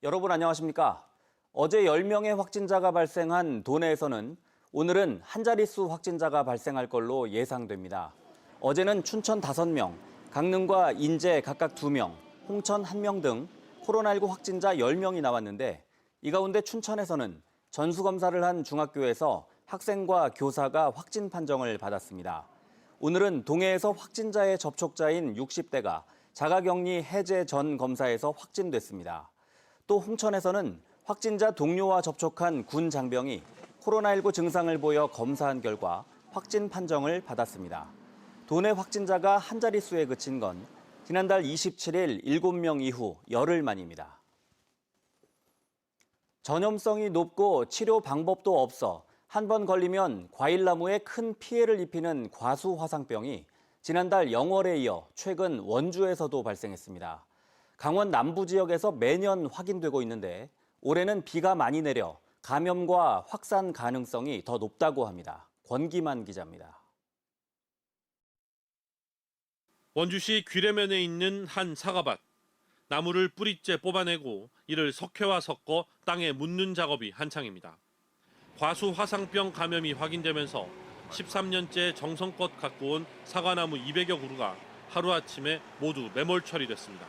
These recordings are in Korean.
여러분 안녕하십니까? 어제 10명의 확진자가 발생한 도내에서는 오늘은 한 자릿수 확진자가 발생할 걸로 예상됩니다. 어제는 춘천 5명, 강릉과 인제 각각 2명, 홍천 1명 등 코로나19 확진자 10명이 나왔는데 이 가운데 춘천에서는 전수검사를 한 중학교에서 학생과 교사가 확진 판정을 받았습니다. 오늘은 동해에서 확진자의 접촉자인 60대가 자가격리 해제 전 검사에서 확진됐습니다. 또 홍천에서는 확진자 동료와 접촉한 군 장병이 코로나19 증상을 보여 검사한 결과 확진 판정을 받았습니다. 도내 확진자가 한 자릿수에 그친 건 지난달 27일 7명 이후 열흘 만입니다. 전염성이 높고 치료 방법도 없어 한 번 걸리면 과일나무에 큰 피해를 입히는 과수화상병이 지난달 영월에 이어 최근 원주에서도 발생했습니다. 강원 남부 지역에서 매년 확인되고 있는데 올해는 비가 많이 내려 감염과 확산 가능성이 더 높다고 합니다. 권기만 기자입니다. 원주시 귀래면에 있는 한 사과밭. 나무를 뿌리째 뽑아내고 이를 석회와 섞어 땅에 묻는 작업이 한창입니다. 과수화상병 감염이 확인되면서 13년째 정성껏 갖고 온 사과나무 200여 그루가 하루아침에 모두 매몰 처리됐습니다.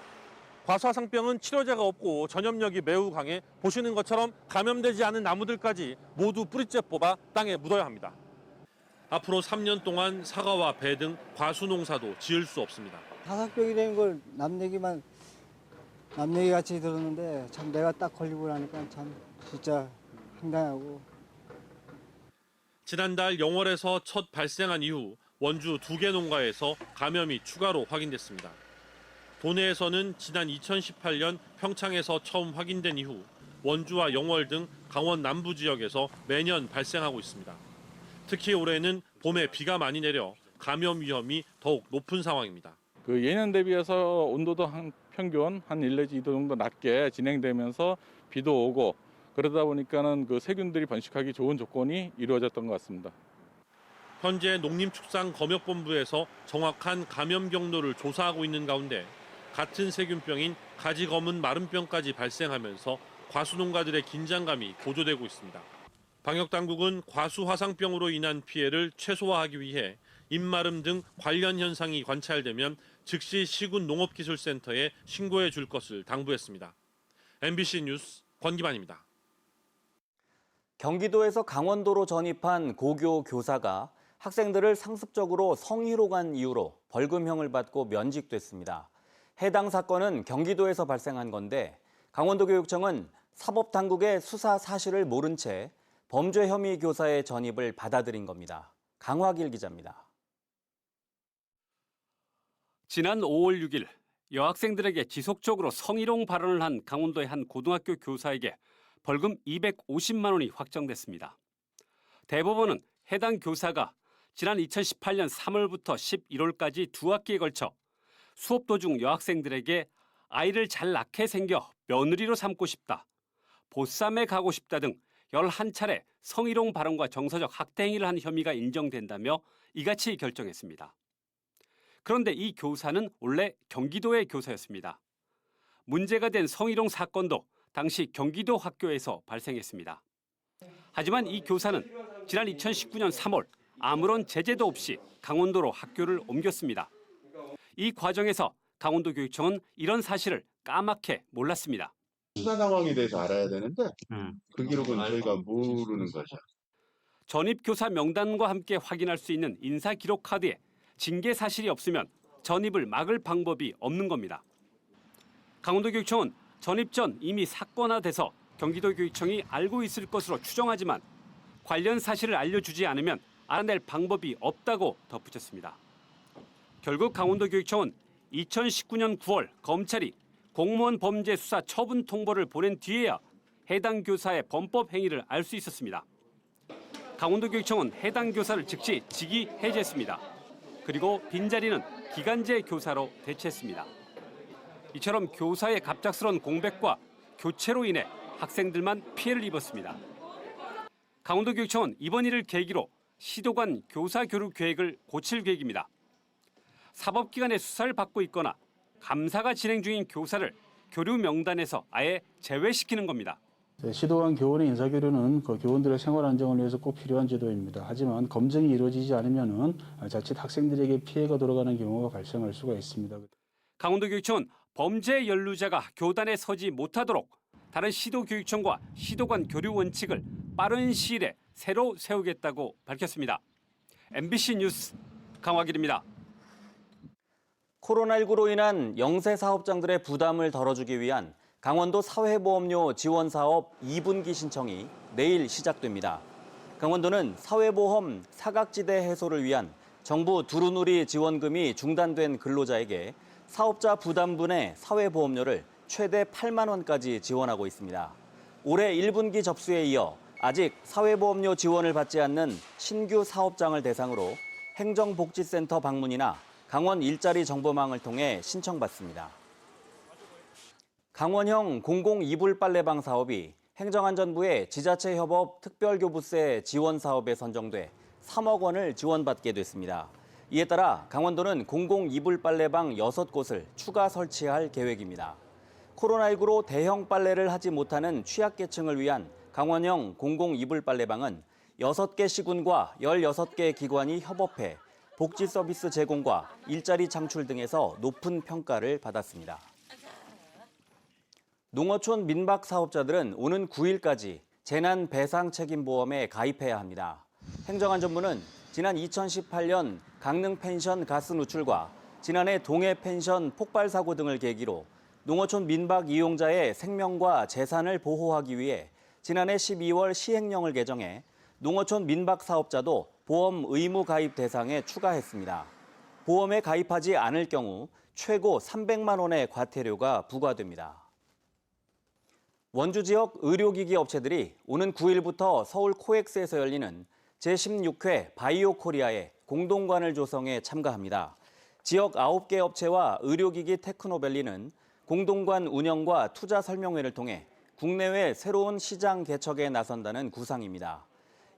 과수화상병은 치료제가 없고 전염력이 매우 강해 보시는 것처럼 감염되지 않은 나무들까지 모두 뿌리째 뽑아 땅에 묻어야 합니다. 앞으로 3년 동안 사과와 배 등 과수 농사도 지을 수 없습니다. 화상병이라는 걸 남 얘기 같이 들었는데 참 내가 딱 걸리고 나니까 참 진짜 황당하고. 지난달 영월에서 첫 발생한 이후 원주 2개 농가에서 감염이 추가로 확인됐습니다. 도내에서는 지난 2018년 평창에서 처음 확인된 이후 원주와 영월 등 강원 남부 지역에서 매년 발생하고 있습니다. 특히 올해는 봄에 비가 많이 내려 감염 위험이 더욱 높은 상황입니다. 예년 대비해서 온도도 평균 한 1 내지 2도 정도 낮게 진행되면서 비도 오고 그러다 보니까는 세균들이 번식하기 좋은 조건이 이루어졌던 것 같습니다. 현재 농림축산검역본부에서 정확한 감염 경로를 조사하고 있는 가운데 같은 세균병인 가지검은 마른병까지 발생하면서 과수농가들의 긴장감이 고조되고 있습니다. 방역당국은 과수화상병으로 인한 피해를 최소화하기 위해 입마름 등 관련 현상이 관찰되면 즉시 시군농업기술센터에 신고해 줄 것을 당부했습니다. MBC 뉴스 권기만입니다. 경기도에서 강원도로 전입한 고교 교사가 학생들을 상습적으로 성희롱 한 이유로 벌금형을 받고 면직됐습니다. 해당 사건은 경기도에서 발생한 건데 강원도교육청은 사법당국의 수사 사실을 모른 채 범죄 혐의 교사의 전입을 받아들인 겁니다. 강화길 기자입니다. 지난 5월 6일 여학생들에게 지속적으로 성희롱 발언을 한 강원도의 한 고등학교 교사에게 벌금 250만 원이 확정됐습니다. 대법원은 해당 교사가 지난 2018년 3월부터 11월까지 2학기에 걸쳐 수업 도중 여학생들에게 아이를 잘 낳게 생겨 며느리로 삼고 싶다, 보쌈에 가고 싶다 등 11차례 성희롱 발언과 정서적 학대 행위를 한 혐의가 인정된다며 이같이 결정했습니다. 그런데 이 교사는 원래 경기도의 교사였습니다. 문제가 된 성희롱 사건도 당시 경기도 학교에서 발생했습니다. 하지만 이 교사는 지난 2019년 3월 아무런 제재도 없이 강원도로 학교를 옮겼습니다. 이 과정에서 강원도교육청은 이런 사실을 까맣게 몰랐습니다. 수사 상황에 대해서 알아야 되는데 그 기록은 저희가 모르는 거죠. 전입교사 명단과 함께 확인할 수 있는 인사기록 카드에 징계 사실이 없으면 전입을 막을 방법이 없는 겁니다. 강원도교육청은 전입 전 이미 사건화돼서 경기도교육청이 알고 있을 것으로 추정하지만 관련 사실을 알려주지 않으면 알아낼 방법이 없다고 덧붙였습니다. 결국 강원도교육청은 2019년 9월 검찰이 공무원 범죄 수사 처분 통보를 보낸 뒤에야 해당 교사의 범법 행위를 알 수 있었습니다. 강원도교육청은 해당 교사를 즉시 직위 해제했습니다. 그리고 빈자리는 기간제 교사로 대체했습니다. 이처럼 교사의 갑작스러운 공백과 교체로 인해 학생들만 피해를 입었습니다. 강원도교육청은 이번 일을 계기로 시도관 교사 교육 계획을 고칠 계획입니다. 사법기관의 수사를 받고 있거나 감사가 진행 중인 교사를 교류 명단에서 아예 제외시키는 겁니다. 시도 간 교원의 인사교류는 그 교원들의 생활 안정을 위해서 꼭 필요한 제도입니다. 하지만 검증이 이루어지지 않으면은 자칫 학생들에게 피해가 돌아가는 경우가 발생할 수가 있습니다. 강원도교육청은 범죄 연루자가 교단에 서지 못하도록 다른 시도교육청과 시도 간 교류 원칙을 빠른 시일에 새로 세우겠다고 밝혔습니다. MBC 뉴스 강화길입니다. 코로나19로 인한 영세 사업장들의 부담을 덜어주기 위한 강원도 사회보험료 지원 사업 2분기 신청이 내일 시작됩니다. 강원도는 사회보험 사각지대 해소를 위한 정부 두루누리 지원금이 중단된 근로자에게 사업자 부담분의 사회보험료를 최대 8만 원까지 지원하고 있습니다. 올해 1분기 접수에 이어 아직 사회보험료 지원을 받지 않는 신규 사업장을 대상으로 행정복지센터 방문이나 강원 일자리 정보망을 통해 신청받습니다. 강원형 공공 이불 빨래방 사업이 행정안전부의 지자체 협업 특별교부세 지원 사업에 선정돼 3억 원을 지원받게 됐습니다. 이에 따라 강원도는 공공 이불 빨래방 6곳을 추가 설치할 계획입니다. 코로나19로 대형 빨래를 하지 못하는 취약계층을 위한 강원형 공공 이불 빨래방은 6개 시군과 16개 기관이 협업해 복지 서비스 제공과 일자리 창출 등에서 높은 평가를 받았습니다. 농어촌 민박 사업자들은 오는 9일까지 재난배상책임보험에 가입해야 합니다. 행정안전부는 지난 2018년 강릉 펜션 가스 누출과 지난해 동해 펜션 폭발 사고 등을 계기로 농어촌 민박 이용자의 생명과 재산을 보호하기 위해 지난해 12월 시행령을 개정해 농어촌 민박 사업자도 보험 의무 가입 대상에 추가했습니다. 보험에 가입하지 않을 경우 최고 300만 원의 과태료가 부과됩니다. 원주 지역 의료기기 업체들이 오는 9일부터 서울 코엑스에서 열리는 제16회 바이오 코리아에 공동관을 조성해 참가합니다. 지역 9개 업체와 의료기기 테크노밸리는 공동관 운영과 투자 설명회를 통해 국내외 새로운 시장 개척에 나선다는 구상입니다.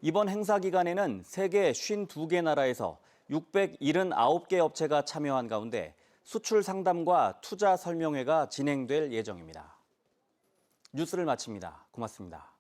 이번 행사 기간에는 세계 52개 나라에서 679개 업체가 참여한 가운데 수출 상담과 투자 설명회가 진행될 예정입니다. 뉴스를 마칩니다. 고맙습니다.